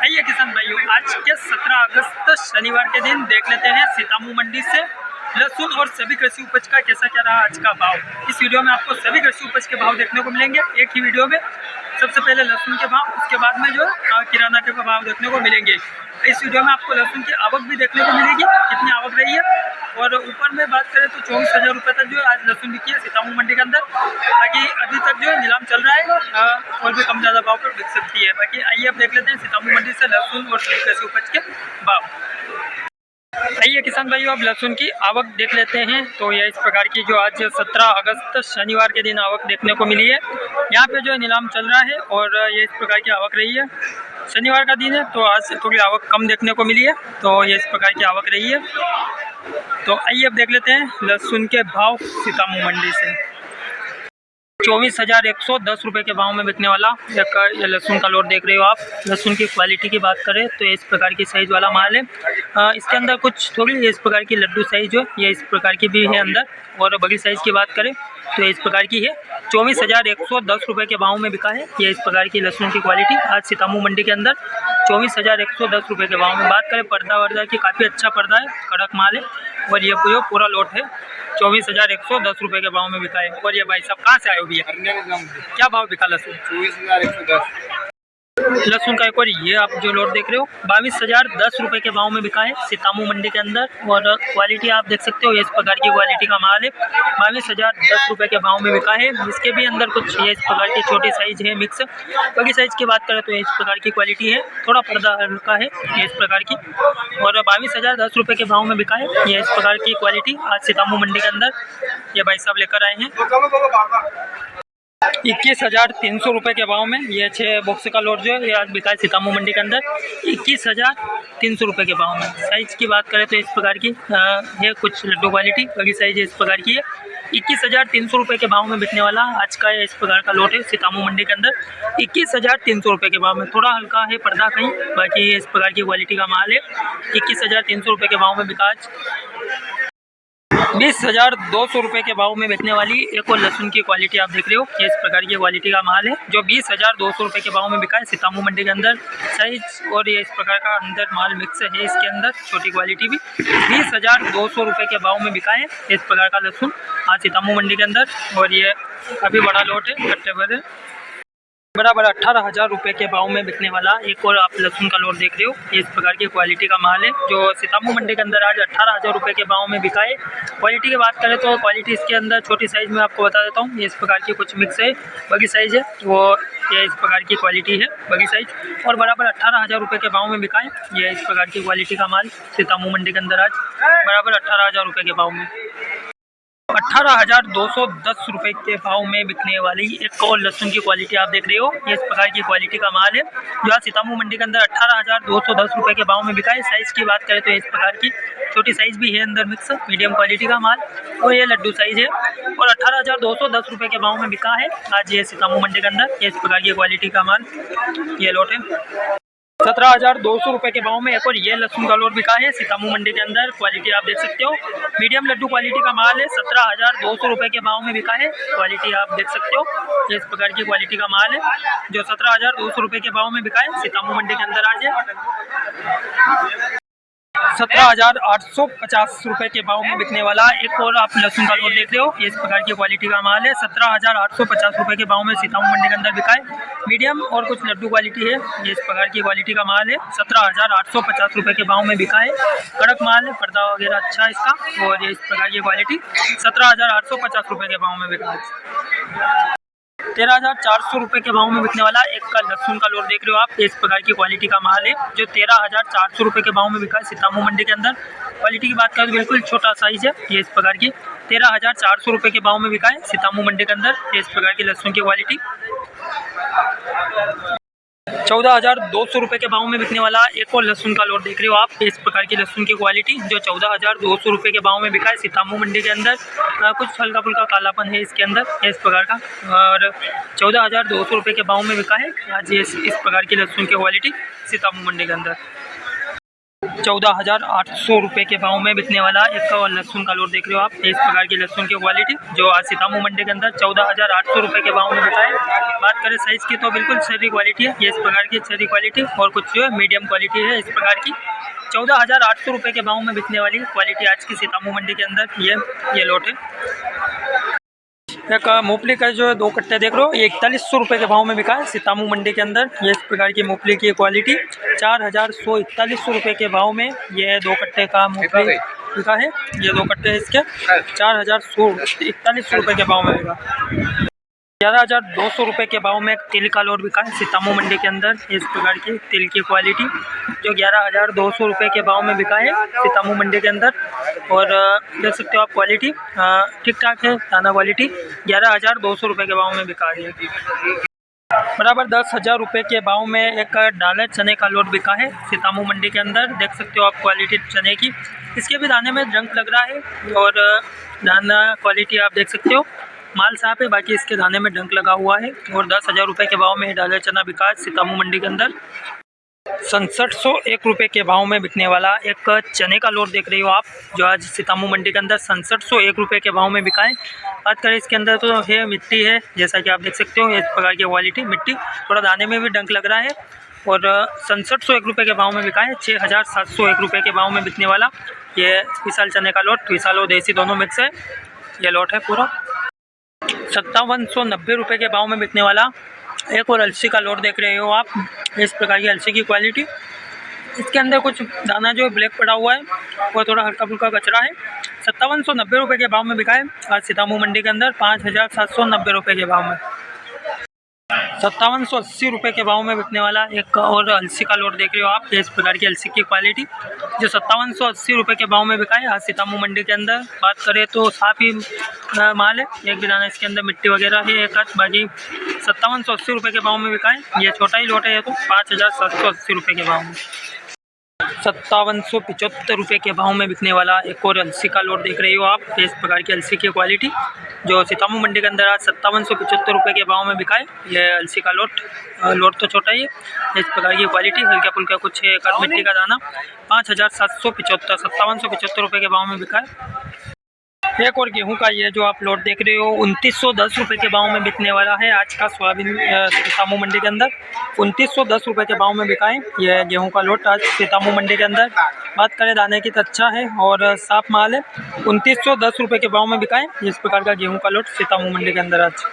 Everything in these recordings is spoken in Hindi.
आइए किसान भाइयों, आज के 17 अगस्त शनिवार के दिन देख लेते हैं सीतामू मंडी से लहसुन और सभी कृषि उपज का कैसा क्या रहा आज का भाव। इस वीडियो में आपको सभी कृषि उपज के भाव देखने को मिलेंगे एक ही वीडियो में। सबसे पहले लहसुन के भाव, उसके बाद में जो किराना के भाव देखने को मिलेंगे। इस वीडियो में आपको लहसुन की आवक भी देखने को मिलेगी, कितनी आवक रही है। और ऊपर में बात करें तो 24,000 रुपये तक जो है आज लहसुन बिकी है सीतामू मंडी के अंदर। बाकी अभी तक जो है नीलाम चल रहा है और भी कम ज़्यादा भाव पर बिक सकती है। बाकी आइए अब देख लेते हैं सीतामू मंडी से लहसुन और सभी कृषि उपज के भाव। आइए किसान भाइयों, अब लहसुन की आवक देख लेते हैं। तो यह इस प्रकार की जो आज 17 अगस्त शनिवार के दिन आवक देखने को मिली है। यहाँ पे जो है नीलाम चल रहा है और ये इस प्रकार की आवक रही है। शनिवार का दिन है तो आज थोड़ी आवक कम देखने को मिली है, तो ये इस प्रकार की आवक रही है। तो आइए अब देख लेते हैं लहसुन के भाव सीतामू मंडी से। 24,110 रुपये के भाव में बिकने वाला एक ये लहसुन का लोड देख रहे हो आप। लहसुन की क्वालिटी की बात करें तो इस प्रकार की साइज़ वाला माल है। इसके अंदर कुछ थोड़ी इस प्रकार की लड्डू साइज़ जो ये इस प्रकार की भी है अंदर। और बड़ी साइज़ की बात करें तो इस प्रकार की है। 24,110 रुपये के भाव में बिका है ये इस प्रकार की लहसुन की क्वालिटी आज सीतामू मंडी के अंदर। 24,110 रुपये के भाव में बात करें पर्दा वर्दा की, काफ़ी अच्छा पर्दा है, कड़क माल है और ये पूरा लोट है। 24,110 रुपये के भाव में बिका है। और ये भाई साहब कहाँ से आए हो भैया? क्या भाव बिका लहसुन? 24,110 लहसुन का। एक और ये आप जो लोट देख रहे हो 22,010 रुपये के भाव में बिका है सीतामू मंडी के अंदर। और क्वालिटी आप देख सकते हो ये इस प्रकार की क्वालिटी का माल है। 22,010 रुपये के भाव में बिका है। इसके भी अंदर कुछ ये इस प्रकार की छोटी साइज़ है मिक्स। बड़ी साइज़ की बात करें तो ये इस प्रकार की क्वालिटी है, थोड़ा पर्दा हल्का है ये इस प्रकार की। और 22,010 रुपये के भाव में बिका है ये इस प्रकार की क्वालिटी आज सीतामू मंडी के अंदर। ये भाई साहब लेकर आए हैं 21,300 रुपये के भाव में। ये 6 बॉक्स का लोड जो है ये आज बिका है सीतामू मंडी के अंदर 21,300 रुपये के भाव में। साइज़ की बात करें तो इस प्रकार की है, कुछ लड्डू क्वालिटी, बड़ी साइज़ इस प्रकार की है। 21,300 रुपये के भाव में बिकने वाला आज का इस प्रकार का लोट है सीतामू मंडी के अंदर। 21,300 रुपये के भाव में, थोड़ा हल्का है पर्दा कहीं, बाकी इस प्रकार की क्वालिटी का माल है। 21,300 रुपये के भाव में बिका आज। 20,200 रुपये के भाव में बिकने वाली एक और लहसुन की क्वालिटी आप देख रहे हो ये इस प्रकार की क्वालिटी का माल है जो 20,200 रुपये के भाव में बिका है सीतामू मंडी के अंदर। साइज और ये इस प्रकार का अंदर माल मिक्स है इसके अंदर, छोटी क्वालिटी भी। 20,200 रुपये के भाव में बिका है इस प्रकार का लहसुन आज सीतामू मंडी के अंदर। और ये अभी बड़ा लोट है, कट्टे भर है, बराबर 18,000 रुपये के भाव में बिकने वाला एक और आप लहसुन का लोड देख रहे हो ये इस प्रकार की क्वालिटी का माल है जो सीतामू मंडी के अंदर आज 18,000 रुपये के भाव में बिका है। क्वालिटी की बात करें तो क्वालिटी इसके अंदर छोटी साइज़ में आपको बता देता हूँ ये इस प्रकार की कुछ मिक्स है। बड़ी साइज़ है वो ये इस प्रकार की क्वालिटी है, बड़ी साइज़। और बराबर 18,000 रुपये के भाव में बिका है ये इस प्रकार की क्वालिटी का माल सीतामू मंडी के अंदर आज बराबर 18,000 रुपये के भाव में। 18,210 रुपये के भाव में बिकने वाली एक और लहसुन की क्वालिटी आप देख रहे हो ये इस प्रकार की क्वालिटी का माल है जो आज सीतामू मंडी के अंदर 18,210 रुपये के भाव में बिका है। साइज़ की बात करें तो इस प्रकार की छोटी साइज़ भी है अंदर मिक्स, मीडियम क्वालिटी का माल और ये लड्डू साइज़ है। और 18,210 रुपये के भाव में बिका है आज ये सीतामू मंडी के अंदर ये इस प्रकार की क्वालिटी का माल, ये लोट है। 17,200 रुपये के भाव में एक और ये लहसुन का लोड बिका है सीतामू मंडी के अंदर। क्वालिटी आप देख सकते हो मीडियम लड्डू क्वालिटी का माल है। 17,200 रुपये के भाव में बिका है। क्वालिटी आप देख सकते हो ये इस प्रकार की क्वालिटी का माल है जो 17,200 रुपये के भाव में बिका है सीतामू मंडी के अंदर आज है। 17,850 रुपये के भाव में बिकने वाला एक और आप लहसुन का लोड देख रहे हो ये इस प्रकार की क्वालिटी का माल है। 17,850 रुपये के भाव में सीतामू मंडी के अंदर बिका है। मीडियम और कुछ लड्डू क्वालिटी है ये इस प्रकार की क्वालिटी का माल है। 17,850 रुपये के भाव में बिका है। कड़क माल है, पर्दा वगैरह अच्छा है इसका। और ये इस प्रकार की क्वालिटी 17,850 रुपये के भाव में बिका है। 13,400 रुपये के भाव में बिकने वाला एक का लहसुन का लोड देख रहे हो आप इस प्रकार की क्वालिटी का माल है जो 13,400 रुपये के भाव में बिका है सीतामू मंडी के अंदर। क्वालिटी की बात करें तो बिल्कुल छोटा साइज़ है ये इस प्रकार की। 13,400 रुपये के भाव में बिका है सीतामू मंडी के अंदर ये इस प्रकार की लहसुन की क्वालिटी। 14,200 रुपये के भाव में बिकने वाला एक और लहसुन का लोड देख रहे हो आप इस प्रकार की लहसुन की क्वालिटी जो 14,200 रुपये के भाव में बिका है सीतामू मंडी के अंदर। कुछ हल्का फुल्का कालापन है इसके अंदर इस प्रकार का। और 14,200 रुपये के भाव में बिका है आज ये इस प्रकार की लहसुन की क्वालिटी सीतामू मंडी के अंदर। 14,800 रुपये के भाव में बिकने वाला एक और लहसुन का लोड देख रहे हो आप। इस प्रकार की लहसुन की क्वालिटी जो आज सीतामऊ मंडी के अंदर 14,800 रुपये के भाव में बिका है। बात करें साइज़ की तो बिल्कुल छर्री क्वालिटी है, ये इस प्रकार की छर्री क्वालिटी और कुछ जो है मीडियम क्वालिटी है। इस प्रकार की 14,800 रुपये के भाव में बिकने वाली क्वालिटी आज की सीतामऊ मंडी के अंदर ये लोट है। एक मूंगफली का जो है 2 कट्टे देख रहे हो, ये 4100 रुपये के भाव में बिका है सीतामऊ मंडी के अंदर। ये इस प्रकार की मूंगफली की क्वालिटी 4,141 रुपये के भाव में ये 2 कट्टे का मूंगफली बिका है। ये 2 कट्टे इसके 4,141 रुपये के भाव में बिका। 11,200 रुपये के भाव में एक तिल का लोड बिका है सीतामऊ मंडी के अंदर। इस प्रकार की तिल की क्वालिटी जो 11,200 रुपये के भाव में बिका है सीतामऊ मंडी के अंदर। और देख सकते हो आप क्वालिटी ठीक ठाक है, दाना क्वालिटी 11,200 रुपये के भाव में बिका है। बराबर 10,000 रुपये के भाव में एक डाले चने का लोड बिका है सीतामऊ मंडी के अंदर। देख सकते हो आप क्वालिटी चने की, इसके भी दाने में डंक लग रहा है और दाना क्वालिटी आप देख सकते हो, माल साफ है, बाकी इसके दाने में डंक लगा हुआ है। और 10,000 रुपये के भाव में डाले चना बिका है सीतामऊ मंडी के अंदर। 6701 रुपये के भाव में बिकने वाला एक चने का लोड देख रही हो आप, जो आज सीतामऊ मंडी के अंदर 6701 रुपये के भाव में बिका है। बात करें इसके अंदर तो है मिट्टी है, जैसा कि आप देख सकते हो इस प्रकार की क्वालिटी मिट्टी, थोड़ा दाने में भी डंक लग रहा है। और 6701 रुपये के भाव में बिका है। 6,701 रुपये के भाव में बिकने वाला ये विशाल चने का लोट, विशाल और देसी दोनों मिक्स है, ये लोट है पूरा। 5,790 रुपये के भाव में बिकने वाला एक और अलसी का लोड देख रहे हो आप। इस प्रकार की अलसी की क्वालिटी, इसके अंदर कुछ दाना जो है ब्लैक पड़ा हुआ है और थोड़ा हल्का फुल्का कचरा है। 5,790 रुपये के भाव में बिका है आज सीतामऊ मंडी के अंदर। 5,790 रुपये के भाव में 5,780 रुपये के भाव में बिकने वाला एक और अलसी का लोड देख रहे हो आप। इस प्रकार की अलसी की क्वालिटी जो 5,780 रुपये के भाव में बिका है आज सीतामऊ मंडी के अंदर। बात करें तो साफ ही माल है, एक भी दाना इसके अंदर मिट्टी वगैरह है एक आध, बाकी 5,780 रुपये के भाव में बिका है। ये छोटा ही लोट है, ये तो 5,780 रुपये के भाव में। 5,775 रुपये के भाव में बिकने वाला एक और अलसी का लोड देख रही हो आप। इस प्रकार की अलसी की क्वालिटी जो सीतामऊ मंडी के अंदर आज 5,775 रुपये के भाव में बिका है। ये अलसी का लोट तो छोटा ही है, इस प्रकार की क्वालिटी हल्का फुल्का कुछ है, एक आध मिट्टी का दाना। 5,775 5,775 रुपये के भाव में बिका है। एक और गेहूं का ये जो आप लोट देख रहे हो 2,910 रुपये के भाव में बिकने वाला है आज का सोयाबीन सीतामऊ मंडी के अंदर। 2,910 रुपये के भाव में बिका है ये गेहूं का लोट आज सीतामऊ मंडी के अंदर। बात करें दाने की तो अच्छा है और साफ माल है। 2,910 रुपये के भाव में बिका है इस प्रकार का गेहूं का लोट सीतामऊ मंडी के अंदर आज।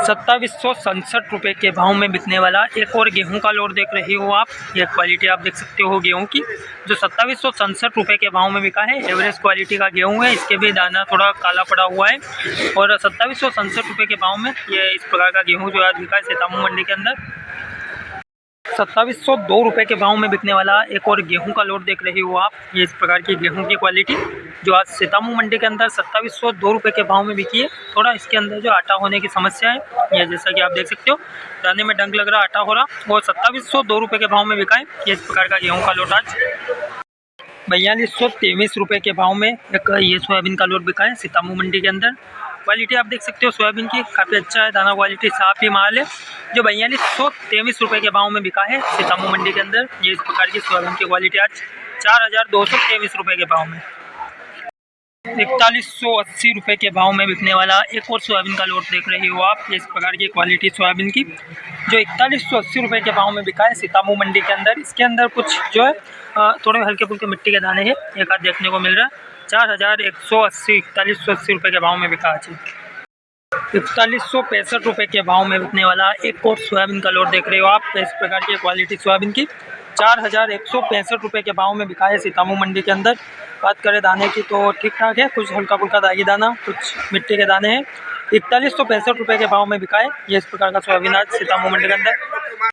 2,767 रुपये के भाव में बिकने वाला एक और गेहूं का लोड देख रही हो आप। ये क्वालिटी आप देख सकते हो गेहूं की, जो 2,767 रुपये के भाव में बिका है। एवरेज क्वालिटी का गेहूं है, इसके भी दाना थोड़ा काला पड़ा हुआ है। और 2,767 रुपये के भाव में ये इस प्रकार का गेहूं जो आज बिका है सीतामऊ मंडी के अंदर। 2,702 रुपये के भाव में बिकने वाला एक और गेहूं का लोड देख रही हो आप। ये इस प्रकार की गेहूं की क्वालिटी जो आज सीतामऊ मंडी के अंदर 2,702 रुपये के भाव में बिकी है। थोड़ा इसके अंदर जो आटा होने की समस्या है, ये जैसा कि आप देख सकते हो दाने में डंक लग रहा, आटा हो रहा। और 2,702 रुपये के भाव में बिका है ये इस प्रकार का गेहूँ का लोड आज। 4,223 रुपये के भाव में एक ये सोयाबीन का लोड बिका है सीतामऊ मंडी के अंदर। क्वालिटी आप देख सकते हो सोयाबीन की काफ़ी अच्छा है, दाना क्वालिटी साफ ही माल है, जो 4,223 रुपये के भाव में बिका है सीतामऊ मंडी के अंदर। ये इस प्रकार की सोयाबीन की क्वालिटी आज 4,223 रुपये के भाव में। 4,180 रुपये के भाव में बिकने वाला एक और सोयाबीन का लोट देख रही हो आप। इस प्रकार की क्वालिटी सोयाबीन की जो 4,180 रुपये के भाव में बिका है सीतामऊ मंडी के अंदर। इसके अंदर कुछ जो है थोड़े हल्के फुल्के मिट्टी के दाने हैं, एक आध देखने को मिल रहा है। 4,180 4,180 रुपये के भाव में बिका है। 4,165 रुपये के भाव में बिकने वाला एक और सोयाबीन का लोट देख रहे हो आप। इस प्रकार की क्वालिटी सोयाबीन की 4,165 रुपये के भाव में बिका है सीतामऊ मंडी के अंदर। बात करें दाने की तो ठीक ठाक है, कुछ हल्का फुल्का दागी दाना, कुछ मिट्टी के दाने हैं। 4,165 रुपये के भाव में बिका है ये इस प्रकार का सोयाबीन आज सीतामऊ मंडी के अंदर।